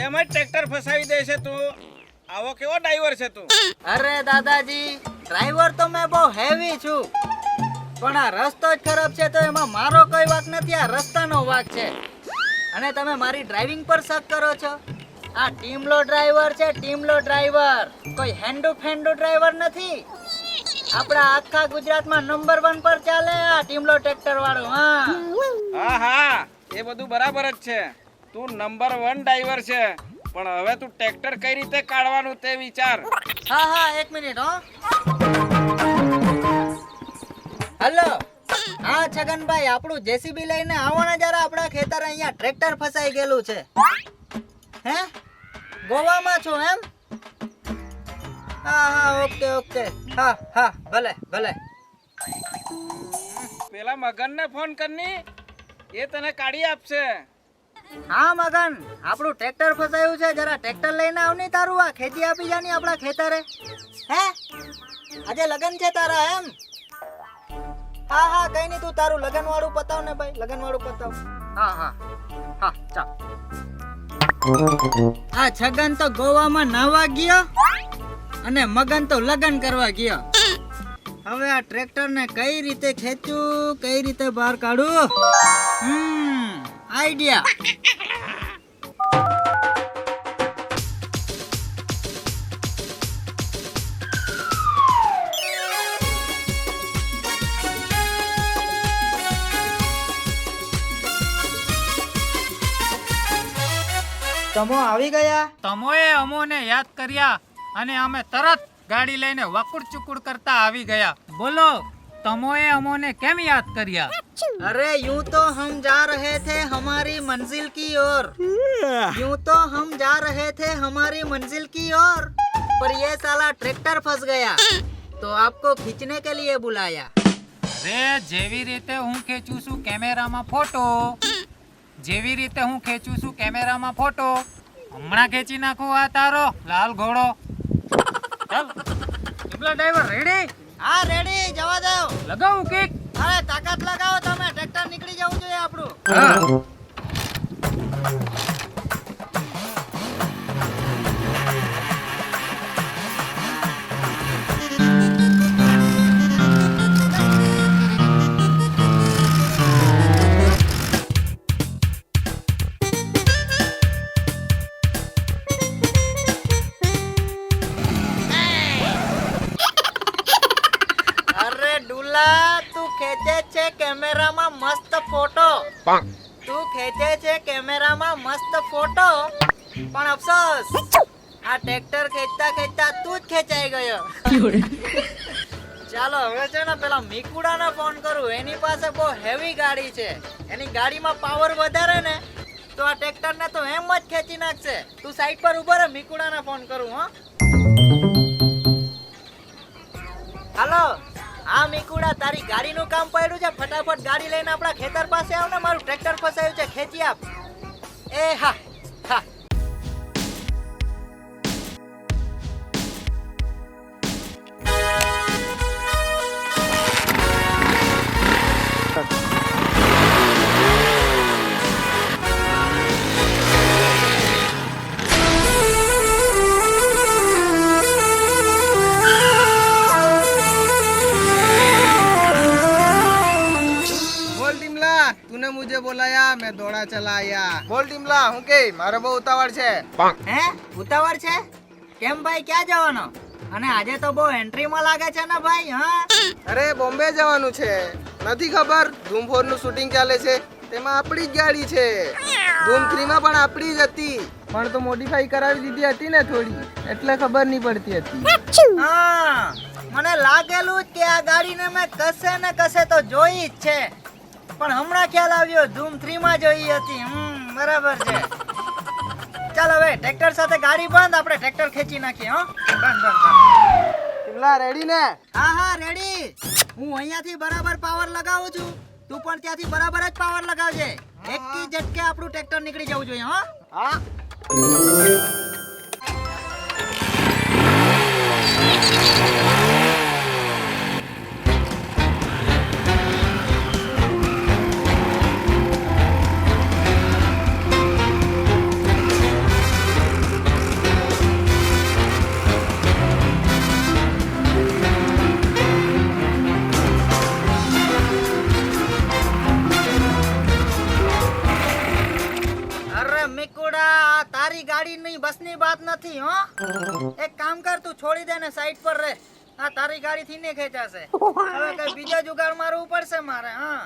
એમ જ ટ્રેક્ટર ફસાવી દે છે તું. આવો કેવો ડ્રાઈવર છે તું? અરે દાદાજી, ડ્રાઈવર તો મેં બહુ હેવી છું, પણ આ રસ્તો જ ખરાબ છે તો એમાં મારો કોઈ વાંક નથી, આ રસ્તાનો વાંક છે. અને તમે મારી ડ્રાઇવિંગ પર શક કરો છો? આ ટીમલો ડ્રાઈવર છે, ટીમલો ડ્રાઈવર, કોઈ હેન્ડુ ફેન્ડુ ડ્રાઈવર નથી. આપણા આખા ગુજરાતમાં નંબર 1 પર ચાલે આ ટીમલો ટ્રેક્ટર વાળો. હા, એ બધું બરાબર જ છે. તું નંબર 1 ડ્રાઈવર છે, પણ હવે તું ટ્રેક્ટર કઈ રીતે કાઢવાનું તે વિચાર. હા, 1 મિનિટ હો. હલો, હા છગનભાઈ, આપણું જેસીબી લઈને આવો ને જરા. આપણા ખેતર અહીંયા ટ્રેક્ટર ફસાઈ ગયેલું છે. હે, ગોવામાં છો એમ? હા, ઓકે. હા, ભલે. પેલા મગનને ફોન કરની, એ તને કાઢી આપશે. હા મગન, આપણું ટ્રેક્ટર ફસાયું છે, જરા ટ્રેક્ટર લઈને આવ ની તારું. આ ખેતી આપી જાની આપણા ખેતરે. હે, આજે લગન છે તારા એમ? હા, કઈ નહીં, તું તારું લગન વાળું પતાવ ને ભાઈ, લગન વાળું પતાવ. હા, ચાલ. આ છગન તો ગોવામાં નાવા ગયો અને મગન તો લગન કરવા ગયો. હવે આ ટ્રેક્ટર ને કઈ રીતે ખેંચું, કઈ રીતે બહાર કાઢું? આઈડિયા. તમો આવી ગયા? તમોએ અમોને યાદ કર્યા અને અમે તરત ગાડી લઈને વકુડ ચુકુડ કરતા આવી ગયા. બોલો, તમોએ અમોને કેમ યાદ કર્યા? अरे यूं तो हम जा रहे थे हमारी मंजिल की ओर, यूं तो हम जा रहे थे हमारी मंजिल की ओर, पर ये साला ट्रैक्टर फंस गया तो आपको खींचने के लिए बुलाया. રે જેવી રીતે હું ખેંચું છું કેમેરામાં ફોટો, જેવી રીતે હું ખેંચું છું કેમેરામાં ફોટો, હમણાં ખેંચી નાખું આ તારો લાલ ઘોડો. ચાલ ટીમલા ડ્રાઈવર રેડી? હા રેડી, જવા દો. લગાવું કિક? અરે તાકાત લગાવો તમે, ટ્રેક્ટર નીકળી જવું જોઈએ આપણું. તું ખેંચે છે કેમેરામાં મસ્ત ફોટો, તું ખેંચે છે કેમેરામાં મસ્ત ફોટો, પણ અફસોસ આ ટ્રેક્ટર ખેંચતા ખેંચતા તું જ ખેંચાઈ ગયો. ચાલો હવે છે ને પેલા મીકુડાને ફોન કરું, એની પાસે બહુ હેવી ગાડી છે, એની ગાડીમાં પાવર વધારે ને તો આ ટ્રેક્ટરને તો એમ જ ખેંચી નાખશે. તું સાઈડ પર ઉભો રહે, મીકુડાને ફોન કરું. હાલો, હા મીકુડા, તારી ગાડીનું કામ પડ્યું છે, ફટાફટ ગાડી લઈને આપણા ખેતર પાસે આવ ને, મારું ટ્રેક્ટર ફસાયું છે, ખેંચી આપ. એ હા. तूने मुझे बुलाया, मैं दौड़ा चला आया. बोल टिमला, હું કે મારે બહુ ઉતાવળ છે. હે, ઉતાવળ છે? કેમ ભાઈ, ક્યાં જવાનો? અને આજે તો બહુ એન્ટ્રીમાં લાગે છે ને ભાઈ. હા, અરે બોમ્બે જવાનું છે, નથી ખબર? ધૂમ 4 નું શૂટિંગ ચાલે છે, તેમાં આપણી જ ગાડી છે. ધૂમ 3 માં પણ આપણી જ હતી, પણ તો મોડિફાઈ કરાવી દીધી હતી ને થોડી, એટલે ખબર નહીં પડતી હતી. હા, મને લાગેલું જ કે આ ગાડીને મેં કસે ને કસે તો જોઈ જ છે, પણ હમણાં ખ્યાલ આવ્યો ધૂમ 3 માં જોઈ હતી. બરાબર છે. ચાલ હવે ટ્રેક્ટર સાથે ગાડી બંધ, આપણે ટ્રેક્ટર ખેંચી નાખીએ. બંધ. ટિમલા રેડી ને? હા રેડી. હું અહીંયાથી બરાબર પાવર લગાવું છું, તું પણ ત્યાંથી બરાબર જ પાવર લગાવજે. એકી ઝટકે આપણું ટ્રેક્ટર નીકળી જવું જોઈએ. હા. તારી ગાડીની બસની વાત નથી હો. એક કામ કર, તું છોડી દે ને સાઈડ પર રહે. આ તારી ગાડી થી ને ખેંચાશે. હવે કઈ બીજો જુગાડ મારવું પડશે મારે. હા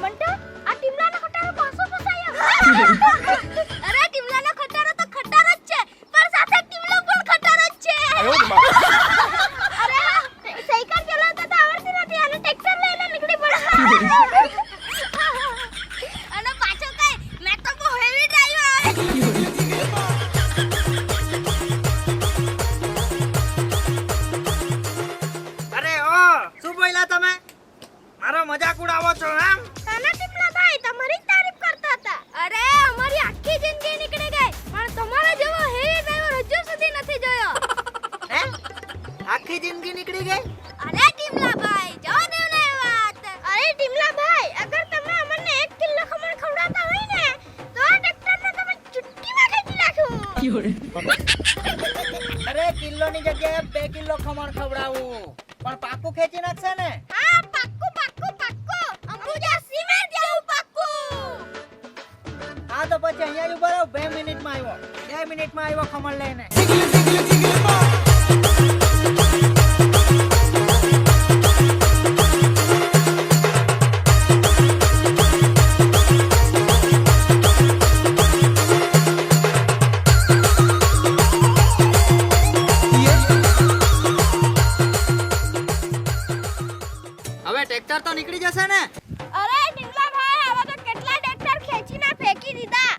મંટો, આ ટીમલાનો ખટારો પાછો ફસાયો. અરે ટીમલાનો ખટારો તો ખટારો જ છે, પણ સાથે ટીમલો પણ ખટારો જ છે. અરે હા, સાયકલ ચલાવતા તો આવડતી નથી અને ટ્રેક્ટર લઈને નીકળી પડે. અને પાછો કઈ મેં તો બહુ હેવી ડ્રાઈવર. અરે ઓ શું બોલ્યા તમે? મારો મજાક ઉડાવો છો એમ? તને ટીમલા ભાઈ તમારી જ તારીફ કરતા હતા. અરે અમારી આખી જિંદગી નીકળી ગઈ, પણ તમારા જેવો હેવી ડ્રાઈવર હજુ સુધી નથી જોયો. હે? આખી જિંદગી નીકળી ગઈ? અરે ટીમલા ભાઈ, જવા દેવ ને એ વાત. અરે ટીમલા ભાઈ, અગર તમે અમને 1 કિલો ખમણ ખવડાવતા હોય ને, તો આ ટ્રેક્ટરને તમે ચુટકીમાં ખેંચી નાખું. અરે કિલોની જગ્યાએ 2 કિલો ખમણ ખવડાવું, પણ પાકું ખેંચી નાખશે ને? હા, પાક્કું પાક્કું પાક્કું. અંબુજા સિમેન્ટ જેવું પાક્કું. હા તો પછી અહીંયા જ ઉભા રહો. 2 મિનિટમાં આવ્યો. 2 મિનિટમાં આવ્યો ખમણ લઈને. હવે ટ્રેક્ટર તો નીકળી જશે ને? અરે ટીમલા ભાઈ, હવે તો કેટલા ટ્રેક્ટર ખેંચીને ફેંકી દીધા.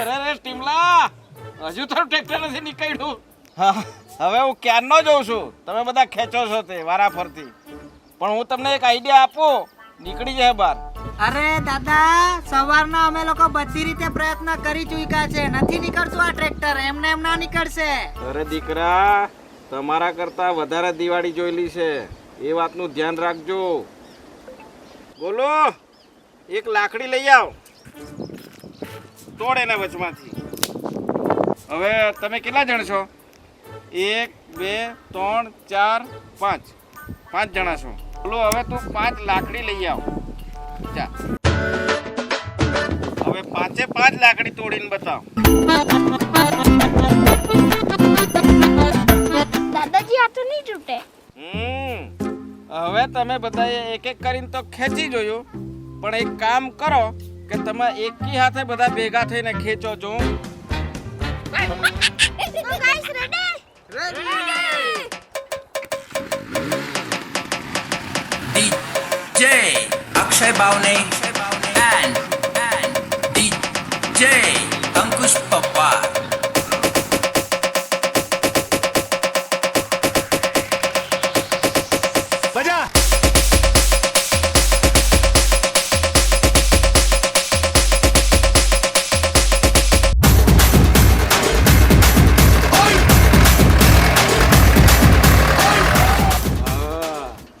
અરે ટીમલા, હજુ તો ટ્રેક્ટર નથી નીકળ્યું. હા, હવે હું ક્યારનો જોઉં છું તમે બધા ખેંચો છો તે વારા ફરતી. પણ હું તમને એક આઈડિયા આપું, નીકળી જાય બહાર. અરે દાદા, સવારના અમે લોકો બધી રીતે પ્રયત્ન કરી ચૂક્યા છે. નથી નીકળતું આ ટ્રેક્ટર. એમને એમ ના નીકળશે. અરે દીકરા, તમારા કરતા વધારે દિવાળી જોયેલી છે, એ વાતનું ધ્યાન રાખજો. બોલો, એક લાકડી લઈ આવ, તોડ એના વચમાંથી. હવે તમે કેટલા જણ છો? 1 2 3 4 5 5 જણા છો. બોલો, હવે તું 5 લાકડી લઈ આવ. જા, હવે 5 લાકડી તોડીને બતાવ. દાદાજી, આ તો નહીં તૂટે. હવે તમે બધાએ એક એક કરીને તો ખેંચી જોયું, પણ એક કામ કરો કે તમે એકી હાથે બધા ભેગા થઈને ખેંચો છો. તો guys ready? DJ Akshay Bhavne and DJ Ankush Pawar. બજા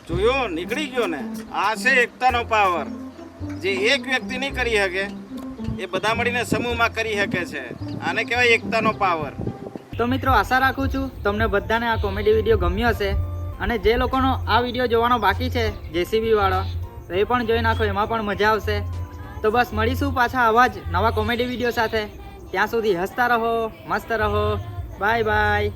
જોયું, નીકળી ગયો ને. આ છે એકતાનો પાવર. જે એક વ્યક્તિ નહીં કરી શકે, એ બધા મળીને સમૂહમાં કરી શકે છે. આને કહેવાય એકતાનો પાવર. તો મિત્રો, આશા રાખું છું તમને બધાને આ કોમેડી વિડીયો ગમ્યો હશે. અને જે લોકોનો આ વિડીયો જોવાનો બાકી છે, જેસીબી વાળો, તો એ પણ જોઈ નાખો, એમાં પણ મજા આવશે. તો બસ મળીશું પાછા આવા જ નવા કોમેડી વિડીયો સાથે. ત્યાં સુધી હસતા રહો, મસ્ત રહો. Bye bye.